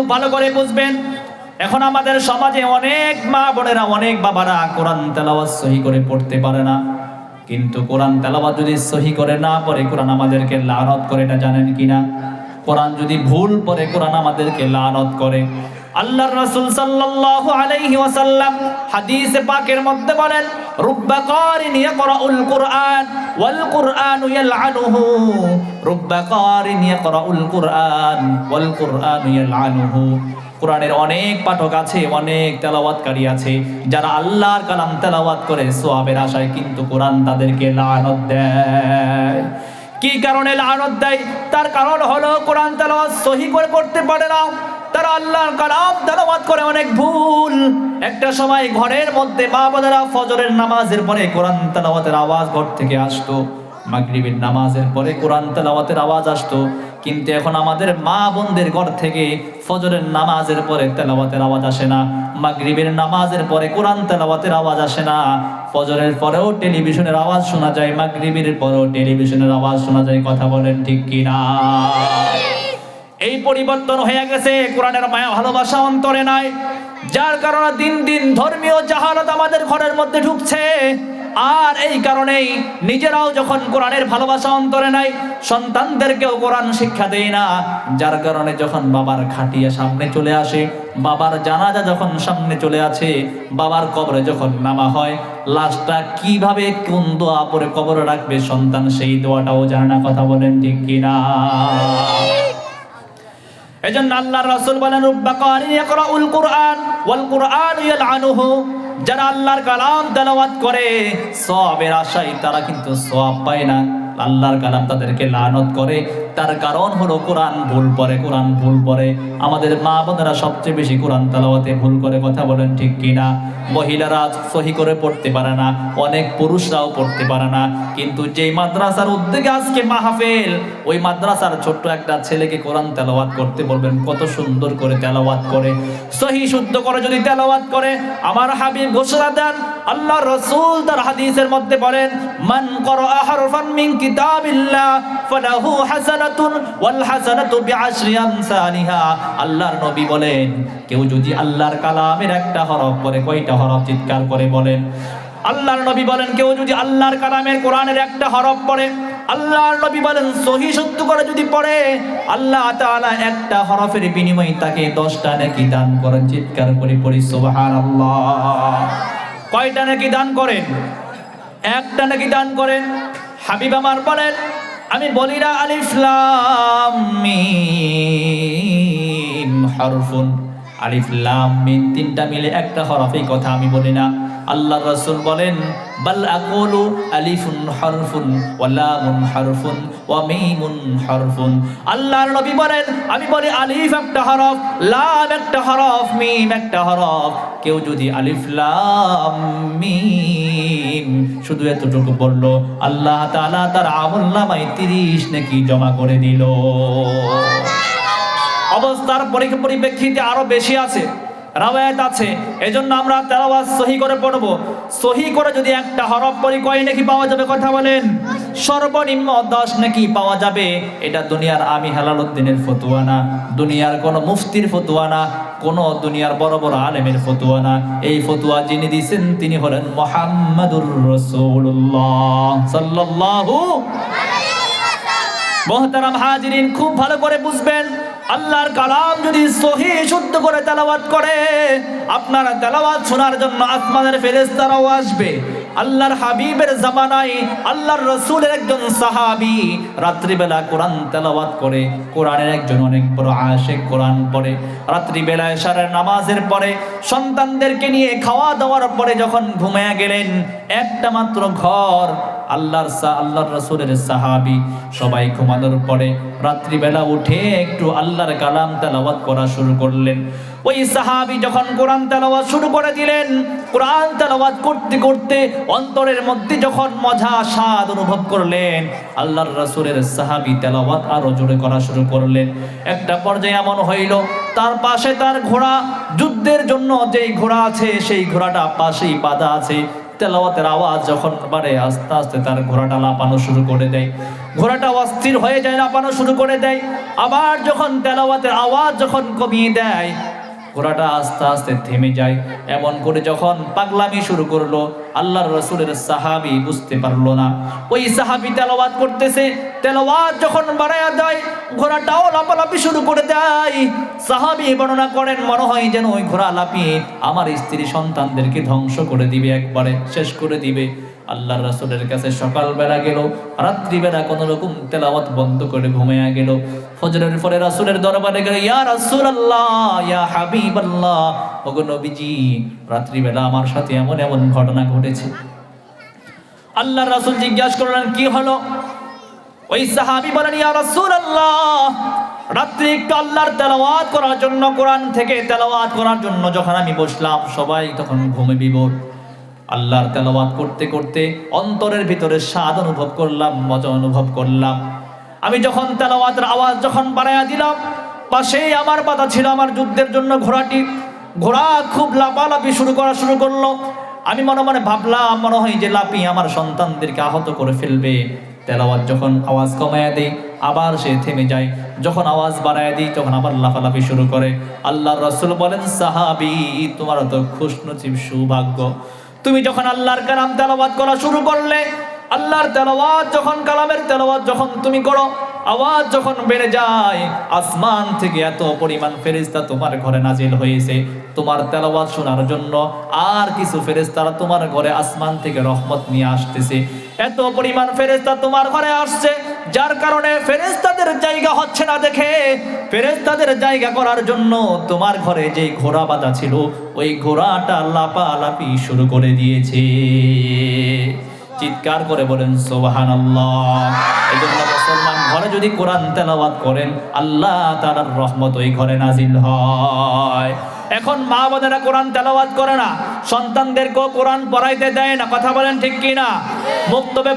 খুব ভালো করে বুঝবেন। এখন আমাদের সমাজে অনেক মা বোনেরা, অনেক বাবারা কোরআন তেলাওয়াত সহি করে পড়তে পারে না। কিন্তু কোরআন তেলাওয়াত যদি সহি করে না পড়ে, কোরআন আমাদেরকে লানত করে, এটা জানেন কিনা? কোরআন যদি ভুল পড়ে, কোরআন আমাদেরকে লানত করে। আল্লাহর রাসূল সাল্লাল্লাহু আলাইহি ওয়াসাল্লাম হাদিসে পাকের মধ্যে বলেন, রুব্বা কারিন ইয়াকরাউল কুরআন ওয়াল কুরআনু ইয়ালআনুহু, রুব্বা কারিন ইয়াকরাউল কুরআন ওয়াল কুরআনু ইয়ালআনুহু। কোরআনের অনেক পাঠক আছে, অনেক তেলাওয়াতকারী আছে, যারা আল্লাহর কালাম তেলাওয়াত করে সওয়াবের আশায়, কিন্তু কোরআন তাদেরকে লানত দেয়। কি কারণে লানত দেয়? তার কারণ হলো কোরআন তেলাওয়াত সহি করে করতে পারে না। তারা আল্লাহর কালাম তেলাওয়াত করে অনেক ভুল। একটা সময় ঘরের মধ্যে মা বোনেরা ফজরের নামাজের পরে কোরআন তেলাওয়াতের আওয়াজ ঘর থেকে আসতো, মাগরিবের নামাজের পরে কোরআন তেলাওয়াতের আওয়াজ আসতো। কিন্তু এখন আমাদের মা বোনদের ঘর থেকে ফজরের নামাজের পরে তেলাওয়াতের আওয়াজ আসে না, মাগরিবের নামাজের পরে কোরআন তেলাওয়াতের আওয়াজ আসে না। ফজরের পরেও টেলিভিশনের আওয়াজ শোনা যায়, মাগরিবের পরেও টেলিভিশনের আওয়াজ শোনা যায়। কথা বলেন ঠিক কিনা? এই পরিবর্তন হয়ে গেছে, কোরআনের মায়া ভালোবাসা অন্তরে নাই, যার কারণে দিন দিন ধর্মীয় জাহালত আমাদের ঘরের মধ্যে ঢুকছে। আর এই কারণেই নিজেরাও যখন কোরআনের ভালোবাসা অন্তরে নাই, সন্তানদেরকেও কোরআন শিক্ষা দেয় না। যার কারণে যখন বাবার খাটিয়া সামনে চলে আসে, বাবার জানাজা যখন সামনে চলে আসে, বাবার কবরে যখন নামা হয়, লাশটা কিভাবে কোন দোয়া পরে কবরে রাখবে সন্তান সেই দোয়াটাও জানে না। কথা বলেন ঠিক কিনা? এজন্য আল্লাহর রাসূল বলেন, রুব্বা কারিন ইয়াকরাউল কুরআন ওয়াল কুরআনু ইয়ালআনুহু। যারা আল্লাহর কালাম তেলাওয়াত করে সওয়াবের আশায়, তারা কিন্তু সওয়াব পায় না, আল্লাহর কালাম তাদেরকে লানত করে। তার কারণ হলো কোরআন ভুল পড়ে, কোরআন ভুল পড়ে। আমাদের মা বোনেরা সবচেয়ে বেশি কোরআন তেলাওয়াতে ভুল করে। কথা বলেন ঠিক কিনা? মহিলারা সহি করে পড়তে পারে না, অনেক পুরুষরাও পড়তে পারে না। কিন্তু যেই মাদ্রাসার উদ্যোগে আজকে মাহফিল, ওই মাদ্রাসার ছোট্ট একটা ছেলেকে কোরআন তেলাওয়াত করতে বলবেন, কত সুন্দর করে তেলাওয়াত করে, সহি শুদ্ধ করে যদি তেলাওয়াত করে। আমার হাবিব ঘোষণা দেন, আল্লাহর রাসূল তার হাদিসের মধ্যে বলেন, মান ক্বারাআ হারফান মিন কিতাবিল্লাহ ফালাহু হাসানাতুন ওয়াল হাসানাতু বিআশরি আমসালিহা। আল্লাহর নবী বলেন, কেউ যদি আল্লাহর কালামের একটা হরফ পড়ে, কয়টা হরফ? চিৎকার করে বলেন। আল্লাহর নবী বলেন, কেউ যদি আল্লাহর কালামের কোরআনের একটা হরফ পড়ে, আল্লাহর নবী বলেন সহি শুদ্ধ করে যদি পড়ে, আল্লাহ তাআলা একটা হরফের বিনিময়ে তাকে 10টা নেকি দান করেন। চিৎকার করে পড়ি সুবহানাল্লাহ। কয়টা নেকি দান করেন? একটা নেকি দান করেন। হাবিব আমার বলেন, আমি বলি না আলিফ লাম মিম হরফুন, আলিফ লাম মিম তিনটা মিলে একটা হরফ, এই কথা আমি বলি না। আল্লাহর রাসূল বলেন, বাল আকুলু আলিফুন হরফুন ওয়া লামুন হরফুন ওয়া মিমুন হরফুন। আল্লাহর নবী বলেন, আমি বলি আলিফ একটা হরফ, লাম একটা হরফ, মিম একটা হরফ। কেউ যদি আলিফ লাম মিম শুধু এতটুকু বললো, আল্লাহ তাআলা তার আমলনামায় 30 নেকি জমা করে দিল। অবস্থার পরিপ্রেক্ষিতে আরো বেশি আছে, রাওয়ায়াত আছে। এজন্য আমরা তেলাওয়াত সহি করে পড়ব। সহি করে যদি একটা হরফ পড়ি, কয় নেকি পাওয়া যাবে? কথা বলেন। সর্বনিম্ন 10 নেকি পাওয়া যাবে। এটা দুনিয়ার আমি হেলালুদ্দিনের ফতোয়া না, দুনিয়ার কোন মুফতির ফতোয়া না, কোন দুনিয়ার বড় বড় আলেমের ফতোয়া না। এই ফতোয়া যিনি দিয়েছেন তিনি হলেন মুহাম্মাদুর রাসূলুল্লাহ সাল্লাল্লাহু আলাইহি ওয়াসাল্লাম। মুহতারাম হাজিরিন, খুব ভালো করে বুঝবেন, আল্লাহর কালাম যদি সহি শুদ্ধ করে তেলাওয়াত করে, আপনারা তেলাওয়াত শোনার জন্য আসমানের ফেরেশতারাও আসবে। আল্লাহর হাবিবের জামানায় আল্লাহর রাসূলের একজন সাহাবী রাত্রিবেলা কোরআন তেলাওয়াত করে, কোরআনের একজন অনেক বড় আশিক, কোরআন পড়ে। রাত্রিবেলা ইশারের নামাজের পরে সন্তানদেরকে নিয়ে খাওয়া দাওয়ার পরে যখন ঘুমিয়ে গেলেন, একটা মাত্র ঘর, আল্লাহর রাসূলের সাহাবী সবাই ঘুমানোর পরে রাত্রিবেলা উঠে একটু আল্লাহর কালাম তেলাওয়াত করা শুরু করলেন। ওই সাহাবী যখন কোরআন তেলাওয়াত শুরু করে দিলেন, কোরআন তেলাওয়াত করতে করতে অন্তরের মধ্যে যখন মজা স্বাদ অনুভব করলেন, আল্লাহর রাসূলের সাহাবী তেলাওয়াত আরো জোরে করা শুরু করলেন। একটা পর্যায়ে এমন হইল, তার পাশে তার ঘোড়া, যুদ্ধের জন্য যেই ঘোড়া আছে সেই ঘোড়াটা পাশেই বাঁধা আছে, তেলাওয়াতের আওয়াজ যখন বাড়ে আস্তে আস্তে তার ঘোড়াটা লাপানো শুরু করে দেয়, ঘোড়াটা অস্থির হয়ে যায়, লাপানো শুরু করে দেয়। আবার যখন তেলাওয়াতের আওয়াজ যখন কমিয়ে দেয়, ঘোড়াটা আস্তে আস্তে থেমে যায়। এমন করে যখন পাগলামি শুরু করলো, আল্লাহর রাসূলের সাহাবী বুঝতে পারলো না। ওই সাহাবী তেলাওয়াত করতেছে, তেলাওয়াত যখন বাড়ায়া দেয়, ঘোড়াটাও লাপালাপি শুরু করে দেয়। সাহাবী বর্ণনা করেন, মনে হয় যেন ওই ঘোড়া লাপিয়ে আমার স্ত্রী সন্তানদেরকে ধ্বংস করে দিবে, একবারে শেষ করে দিবে। আল্লাহর রাসূলের কাছে সকালবেলা গেল, রাত্রিবেলা কোন রকম তেলাওয়াত বন্ধ করে ঘুমিয়ে গেল। ফজরের পরে রাসূলের দরবারে গেল, ইয়া রাসূলুল্লাহ, ইয়া হাবিবাল্লাহ, ওগো নবীজি, রাত্রিবেলা আমার সাথে এমন এমন ঘটনা ঘটেছে। আল্লাহর রাসূল জিজ্ঞাসা করলেন, কি হলো? ওই সাহাবী বলেন, ইয়া রাসূলুল্লাহ, রাত্রি একটু আল্লাহর তেলাওয়াত করার জন্য, কোরআন থেকে তেলাওয়াত করার জন্য যখন আমি বসলাম, সবাই তখন ঘুমে বিভোর। আল্লাহর তেলাওয়াত করতে করতে অন্তরের ভিতরে স্বাদ অনুভব করলাম, মজা অনুভব করলাম। আমি যখন তেলাওয়াতের আওয়াজ যখন বাড়াইয়া দিলাম, পাশেই আমার বাধা ছিল আমার যুদ্ধের জন্য ঘোড়াটি। ঘোড়া খুব লাপালাপি শুরু করলো। আমি মনে মনে ভাবলাম, মনে হয় যে লাপি আমার সন্তানদেরকে আহত করে ফেলবে। তেলাওয়াত যখন আওয়াজ কমায়া দেই, আবার সে থেমে যায়। যখন আওয়াজ বাড়ায় দিই, তখন আবার লাফালাফি শুরু করে। আল্লাহর রাসূল বলেন, সাহাবী, তোমার তো খুশনসিব, সৌভাগ্য, তুমি যখন আল্লাহর কালাম তেলাওয়াত করা শুরু করলে, আল্লাহর তেলাওয়াত যখন, কালামের তেলাওয়াত যখন তুমি করো, আওয়াজ যখন বেড়ে যায়, আসমান থেকে এত পরিমাণ ফেরেশতা তোমার ঘরে নাজিল হয়েছে তোমার তেলাওয়াত শোনার জন্য। আর কিছু ফেরেশতারা তোমার ঘরে আসমান থেকে রহমত নিয়ে আসতেছে। এত পরিমাণ ফেরেশতা তোমার ঘরে আসছে, যার কারণে ফেরেশতাদের জায়গা হচ্ছে না দেখে, ফেরেশতাদের জায়গা করার জন্য তোমার ঘরে যে ঘোড়া বাঁধা ছিল, ওই ঘোড়াটা লাপালাপি শুরু করে দিয়েছে। চিৎকার করে বলেন সুবহানাল্লাহ। এজন্য মুসলমান ঘরে যদি কোরআন তেলাওয়াত করেন, আল্লাহ তাআলার রহমত ওই ঘরে নাজিল হয়। এখন মা বোনেরা কোরআন তেলাওয়াত করে না, সন্তানদেরকেও কোরআন পড়াইতে দেয় না, কথা বলেন ঠিক কিনা? মুক্তবে